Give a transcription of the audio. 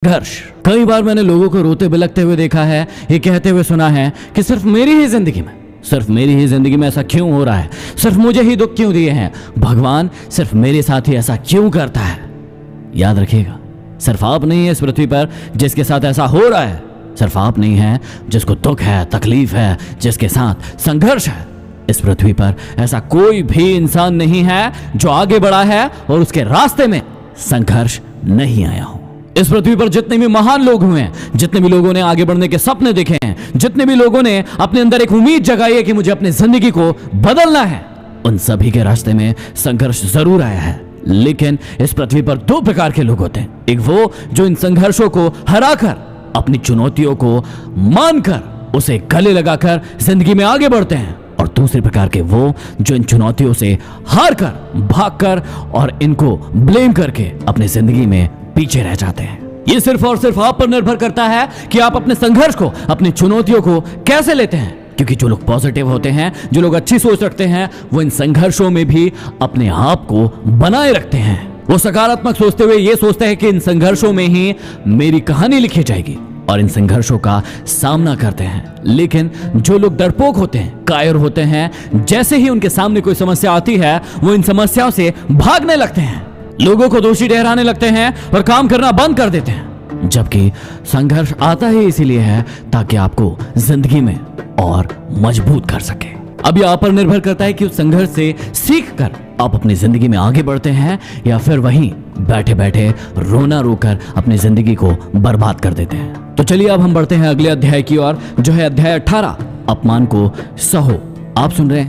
संघर्ष। कई बार मैंने लोगों को रोते बिलखते हुए देखा है, ये कहते हुए सुना है कि सिर्फ मेरी ही जिंदगी में ऐसा क्यों हो रहा है, सिर्फ मुझे ही दुख क्यों दिए हैं, भगवान सिर्फ मेरे साथ ही ऐसा क्यों करता है। याद रखिएगा, सिर्फ आप नहीं है इस पृथ्वी पर जिसके साथ ऐसा हो रहा है, सिर्फ आप नहीं है जिसको दुख है, तकलीफ है, जिसके साथ संघर्ष है। इस पृथ्वी पर ऐसा कोई भी इंसान नहीं है जो आगे बढ़ा है और उसके रास्ते में संघर्ष नहीं आया हो। इस पृथ्वी पर जितने भी महान लोग हुए हैं, जितने भी लोगों ने आगे बढ़ने के सपने देखे हैं, जितने भी लोगों ने अपने अंदर एक उम्मीद जगाई है कि मुझे अपनी जिंदगी को बदलना है, उन सभी के रास्ते में संघर्ष जरूर आया है। लेकिन इस पृथ्वी पर दो प्रकार के लोग होते हैं, एक वो जो इन संघर्षों को हराकर, अपनी चुनौतियों को मानकर, उसे गले लगाकर जिंदगी में आगे बढ़ते हैं, और दूसरे प्रकार के वो जो इन चुनौतियों से हारकर, भागकर और इनको ब्लेम करके अपनी जिंदगी में पीछे रह जाते हैं। ये सिर्फ और सिर्फ आप पर निर्भर करता है कि आप अपने संघर्ष को, अपनी चुनौतियों को कैसे लेते हैं। क्योंकि जो लोग पॉजिटिव होते हैं, जो लोग अच्छी सोच रखते हैं, वो इन संघर्षों में भी अपने आप को बनाए रखते हैं। वो सकारात्मक सोचते हुए ये सोचते हैं कि इन संघर्षों में ही मेरी कहानी लिखी जाएगी, और इन संघर्षों का सामना करते हैं। लेकिन जो लोग डरपोक होते हैं, कायर होते हैं, जैसे ही उनके सामने कोई समस्या आती है, वो इन समस्याओं से भागने लगते हैं, लोगों को दोषी ठहराने लगते हैं और काम करना बंद कर देते हैं। जबकि संघर्ष आता ही इसीलिए है ताकि आपको जिंदगी में और मजबूत कर सके। अब यह आप पर निर्भर करता है कि उस संघर्ष से सीख कर आप अपनी जिंदगी में आगे बढ़ते हैं, या फिर वहीं बैठे बैठे रोना रोकर अपनी जिंदगी को बर्बाद कर देते हैं। तो चलिए अब हम बढ़ते हैं अगले अध्याय की ओर, जो है अध्याय 18, अपमान को सहो। आप सुन रहे हैं